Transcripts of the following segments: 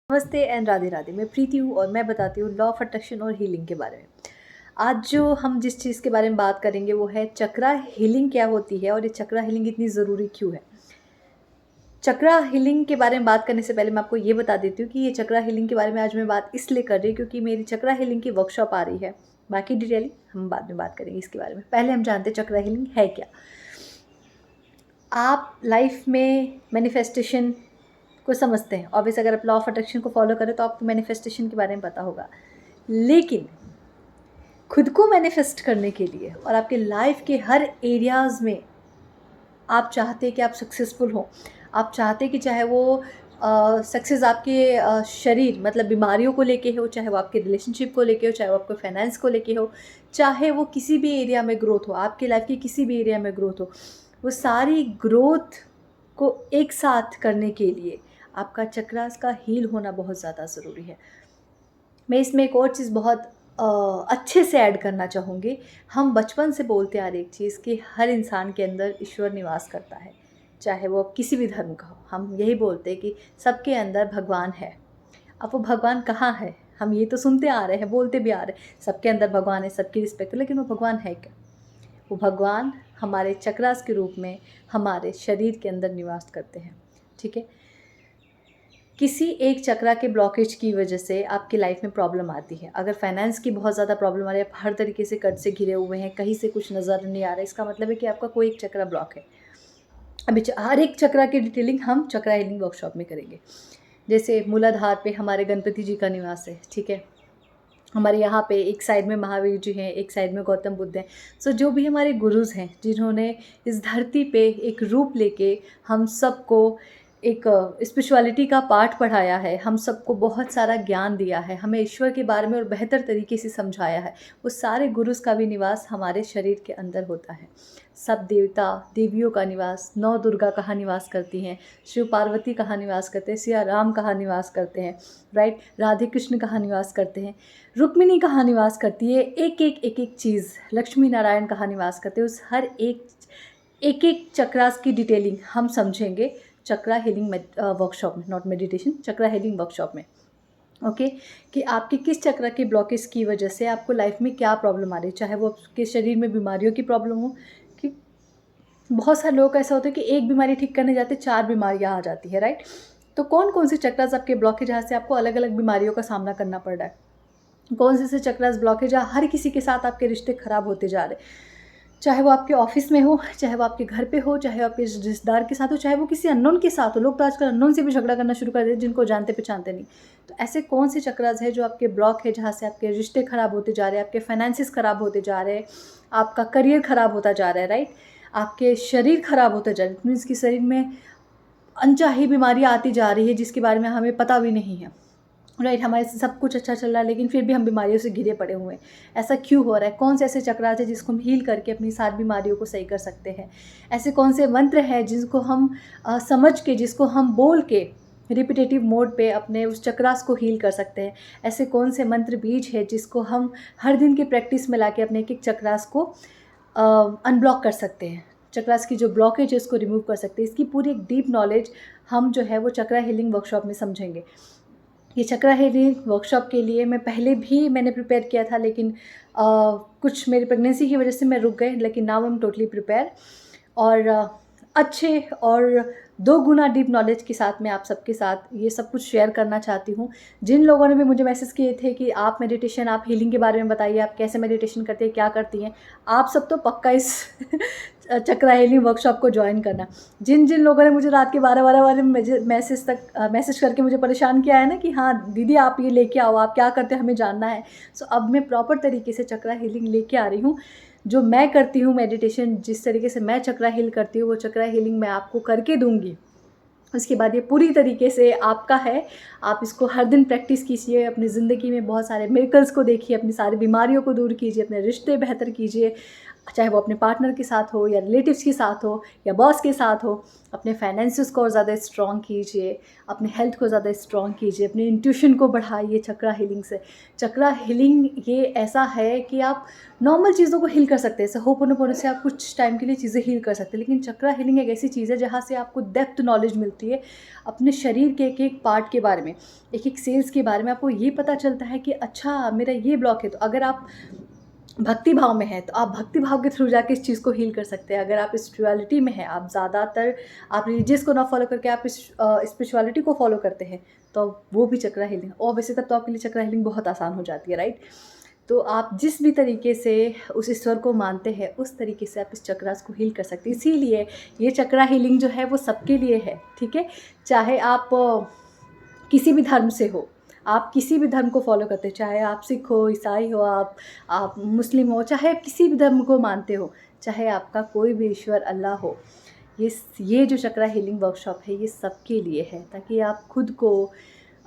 नमस्ते एंड राधे राधे। मैं प्रीति हूँ और मैं बताती हूँ लॉ ऑफ अट्रैक्शन और हीलिंग के बारे में। आज जो हम जिस चीज़ के बारे में बात करेंगे वो है चक्रा हीलिंग क्या होती है और ये चक्रा हीलिंग इतनी ज़रूरी क्यों है। चक्रा हीलिंग के बारे में बात करने से पहले मैं आपको ये बता देती हूँ कि ये चक्रा हीलिंग के बारे में आज मैं बात इसलिए कर रही हूँ क्योंकि मेरी चक्रा हीलिंग की वर्कशॉप आ रही है। बाकी डिटेल हम बाद में बात करेंगे इसके बारे में। पहले हम जानते हैं चक्रा हीलिंग है क्या। आप लाइफ में मैनिफेस्टेशन को समझते हैं। ऑब्वियस अगर आप लॉ ऑफ अट्रैक्शन को फॉलो करें तो आपको मैनिफेस्टेशन के बारे में पता होगा। लेकिन खुद को मैनिफेस्ट करने के लिए और आपके लाइफ के हर एरियाज़ में आप चाहते हैं कि आप सक्सेसफुल हो। आप चाहते हैं कि चाहे वो सक्सेस आपके शरीर मतलब बीमारियों को लेके हो, चाहे वो आपके रिलेशनशिप को लेके हो, चाहे वो आपको फाइनेंस को लेके हो, चाहे वो किसी भी एरिया में ग्रोथ हो, आपके लाइफ की किसी भी एरिया में ग्रोथ हो, वो सारी ग्रोथ को एक साथ करने के लिए आपका चक्रास का हील होना बहुत ज़्यादा ज़रूरी है। मैं इसमें एक और चीज़ बहुत अच्छे से ऐड करना चाहूँगी। हम बचपन से बोलते आ रहे एक चीज़ कि हर इंसान के अंदर ईश्वर निवास करता है, चाहे वो किसी भी धर्म का हो। हम यही बोलते हैं कि सबके अंदर भगवान है। अब वो भगवान कहाँ है? हम ये तो सुनते आ रहे हैं, बोलते भी आ रहे हैं, सबके अंदर भगवान है, सबकी रिस्पेक्ट है, लेकिन वो भगवान है क्या? वो भगवान हमारे चक्रास के रूप में हमारे शरीर के अंदर निवास करते हैं। ठीक है। किसी एक चक्रा के ब्लॉकेज की वजह से आपकी लाइफ में प्रॉब्लम आती है। अगर फाइनेंस की बहुत ज़्यादा प्रॉब्लम आ रही है, आप हर तरीके से कर्ज से घिरे हुए हैं, कहीं से कुछ नज़र नहीं आ रहा है, इसका मतलब है कि आपका कोई एक चक्रा ब्लॉक है। अभी हर एक चक्रा की डिटेलिंग हम चक्रा हीलिंग वर्कशॉप में करेंगे। जैसे मूलाधार पे हमारे गणपति जी का निवास है, ठीक है। हमारे यहाँ पे एक साइड में महावीर जी हैं, एक साइड में गौतम बुद्ध हैं। सो जो भी हमारे गुरुज़ हैं जिन्होंने इस धरती पे एक रूप लेके हम सबको एक स्पिरिचुअलिटी का पाठ पढ़ाया है, हम सबको बहुत सारा ज्ञान दिया है, हमें ईश्वर के बारे में और बेहतर तरीके से समझाया है, वो सारे गुरुज़ का भी निवास हमारे शरीर के अंदर होता है। सब देवता देवियों का निवास, नौ दुर्गा कहाँ निवास करती हैं, शिव पार्वती कहाँ निवास करते हैं, सिया राम कहाँ निवास करते हैं, राइट, राधे कृष्ण कहाँ निवास करते हैं, रुक्मिणी कहाँ निवास करती है, एक एक चीज़, लक्ष्मी नारायण कहाँ निवास करते हैं, उस हर एक चक्रास की डिटेलिंग हम समझेंगे चक्रा हीलिंग वर्कशॉप में, not meditation, chakra healing workshop में। ओके कि आपके किस चक्र के ब्लॉकेज की वजह से आपको लाइफ में क्या प्रॉब्लम आ रही है, चाहे वो आपके शरीर में बीमारियों की प्रॉब्लम हो। कि बहुत सारे लोग ऐसा होता है कि एक बीमारी ठीक करने जाते 4 बीमारियां आ जाती है, राइट। तो कौन कौन से चक्रास आपके ब्लॉक है जहाँ से आपको अलग अलग बीमारियों का सामना करना पड़ रहा है, कौन से चक्रास ब्लॉक है जहाँ हर किसी के साथ आपके रिश्ते ख़राब होते जा रहे हैं, चाहे वो आपके ऑफिस में हो, चाहे वो आपके घर पे हो, चाहे वो आपके रिश्तेदार के साथ हो, चाहे वो किसी अननोन के साथ हो। लोग तो आजकल अननोन से भी झगड़ा करना शुरू कर देते जिनको जानते पहचानते नहीं। तो ऐसे कौन से चक्रास है जो आपके ब्लॉक है जहाँ से आपके रिश्ते ख़राब होते जा रहे हैं, आपके फाइनेंसिस ख़राब होते जा रहे हैं, आपका करियर ख़राब होता जा रहा है, राइट, आपके शरीर ख़राब होता जा रहा है, मीन्स कि शरीर में अनचाही बीमारियाँ आती जा रही है जिसके बारे में हमें पता भी नहीं है, राइट। हमारे से सब कुछ अच्छा चल रहा है लेकिन फिर भी हम बीमारियों से घिरे पड़े हुए हैं। ऐसा क्यों हो रहा है? कौन से ऐसे चक्रास है जिसको हम हील करके अपनी सारी बीमारियों को सही कर सकते हैं? ऐसे कौन से मंत्र हैं जिसको हम समझ के, जिसको हम बोल के रिपीटेटिव मोड पे अपने उस चक्रास को हील कर सकते हैं? ऐसे कौन से मंत्र बीज है जिसको हम हर दिन की प्रैक्टिस में लाके अपने एक एक चक्रास को अनब्लॉक कर सकते हैं, चक्रास की जो ब्लॉकेज है उसको रिमूव कर सकते हैं? इसकी पूरी एक डीप नॉलेज हम जो है वो चक्रा हीलिंग वर्कशॉप में समझेंगे। ये चक्रा हीलिंग वर्कशॉप के लिए मैं पहले भी मैंने प्रिपेयर किया था, लेकिन कुछ मेरी प्रेगनेंसी की वजह से मैं रुक गई, लेकिन now I am totally prepare. और अच्छे और 2 गुना डीप नॉलेज के साथ मैं आप सबके साथ ये सब कुछ शेयर करना चाहती हूँ। जिन लोगों ने भी मुझे मैसेज किए थे कि आप मेडिटेशन, आप हीलिंग के बारे में बताइए, आप कैसे मेडिटेशन करते हैं, क्या करती हैं, आप सब तो पक्का इस चक्रा हीलिंग वर्कशॉप को ज्वाइन करना। जिन जिन लोगों ने मुझे रात के 12-12 बजे मैसेज करके मुझे परेशान किया है ना कि हाँ दीदी आप ये लेके आओ, आप क्या करते हैं हमें जानना है। सो अब मैं प्रॉपर तरीके से चक्रा हीलिंग लेके आ रही हूँ। जो मैं करती हूँ मेडिटेशन, जिस तरीके से मैं चक्रा हील करती हूँ, वो चक्रा हीलिंग मैं आपको करके दूँगी। उसके बाद ये पूरी तरीके से आपका है। आप इसको हर दिन प्रैक्टिस कीजिए, अपनी ज़िंदगी में बहुत सारे मिरेकल्स को देखिए, अपनी सारी बीमारियों को दूर कीजिए, अपने रिश्ते बेहतर कीजिए, चाहे वो अपने पार्टनर के साथ हो या रिलेटिव्स के साथ हो या बॉस के साथ हो। अपने फाइनेंसेस को ज़्यादा स्ट्रॉन्ग कीजिए, अपने हेल्थ को ज़्यादा स्ट्रॉन्ग कीजिए, अपने इंट्यूशन को बढ़ाइए चक्रा हीलिंग से। चक्रा हीलिंग ये ऐसा है कि आप नॉर्मल चीज़ों को हील कर सकते हैं, जैसे होपोनोपोनो से आप कुछ टाइम के लिए चीज़ें हील कर सकते हैं, लेकिन चक्रा हीलिंग एक ऐसी चीज़ है जहाँ से आपको डेप्थ नॉलेज मिलती है अपने शरीर के एक एक पार्ट के बारे में, एक एक सेल्स के बारे में। आपको ये पता चलता है कि अच्छा मेरा ये ब्लॉक है। तो अगर आप भक्ति भाव में है तो आप भक्ति भाव के थ्रू जाके इस चीज़ को हील कर सकते हैं। अगर आप स्पिरिचुअलिटी में हैं, आप ज़्यादातर आप रिलीजियस को ना फॉलो करके आप स्पिरिचुअलिटी को फॉलो करते हैं, तो वो भी चक्रा हीलिंग, और वैसे तब तो आपके लिए चक्रा हीलिंग बहुत आसान हो जाती है, राइट। तो आप जिस भी तरीके से उस ईश्वर को मानते हैं उस तरीके से आप इस चक्रास को हील कर सकते हैं। इसीलिए ये चक्रा हीलिंग जो है वो सबके लिए है, ठीक है। चाहे आप किसी भी धर्म से हो, आप किसी भी धर्म को फॉलो करते हैं, चाहे आप सिख हो, ईसाई हो, आप मुस्लिम हो, चाहे किसी भी धर्म को मानते हो, चाहे आपका कोई भी ईश्वर अल्लाह हो, ये जो चक्रा हीलिंग वर्कशॉप है ये सबके लिए है, ताकि आप खुद को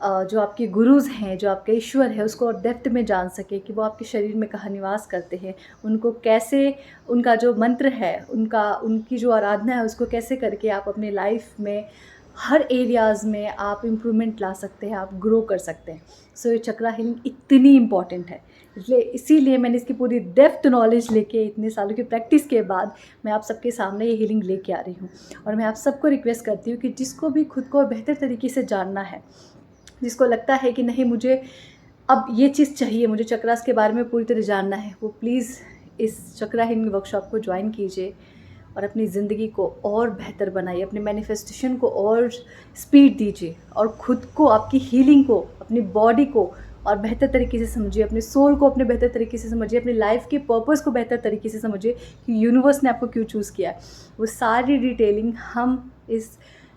जो आपके गुरुज़ हैं, जो आपके ईश्वर है, उसको और डेप्थ में जान सके कि वो आपके शरीर में कहाँ निवास करते हैं, उनको कैसे, उनका जो मंत्र है, उनकी जो आराधना है, उसको कैसे करके आप अपने लाइफ में हर एरियाज़ में आप इम्प्रूवमेंट ला सकते हैं, आप ग्रो कर सकते हैं। सो ये चक्रा हीलिंग इतनी इम्पॉर्टेंट है, इसलिए इसीलिए मैंने इसकी पूरी डेप्थ नॉलेज लेके इतने सालों की प्रैक्टिस के बाद मैं आप सबके सामने ये हीलिंग लेके आ रही हूँ। और मैं आप सबको रिक्वेस्ट करती हूँ कि जिसको भी खुद को बेहतर तरीके से जानना है, जिसको लगता है कि नहीं मुझे अब ये चीज़ चाहिए, मुझे चक्रास के बारे में पूरी तरह जानना है, वो प्लीज़ इस चक्रा हीलिंग वर्कशॉप को ज्वाइन कीजिए और अपनी ज़िंदगी को और बेहतर बनाइए, अपने मैनिफेस्टेशन को और स्पीड दीजिए, और ख़ुद को, आपकी हीलिंग को, अपनी बॉडी को और बेहतर तरीके से समझिए, अपने सोल को अपने बेहतर तरीके से समझिए, अपनी लाइफ के पर्पस को बेहतर तरीके से समझिए कि यूनिवर्स ने आपको क्यों चूज़ किया है। वो सारी डिटेलिंग हम इस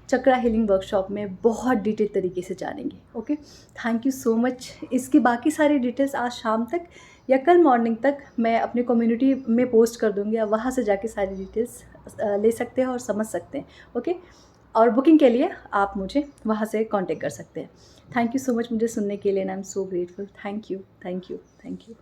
चक्रा हीलिंग वर्कशॉप में बहुत डिटेल तरीके से जानेंगे। Okay, thank you so much. इसकी बाकी सारी डिटेल्स आज शाम तक या कल मॉर्निंग तक मैं अपने कम्युनिटी में पोस्ट कर दूँगी, आप वहाँ से जाके सारी डिटेल्स ले सकते हैं और समझ सकते हैं। ओके, और बुकिंग के लिए आप मुझे वहाँ से कांटेक्ट कर सकते हैं। थैंक यू सो मच मुझे सुनने के लिए, and I am so grateful. Thank you, thank you, thank you.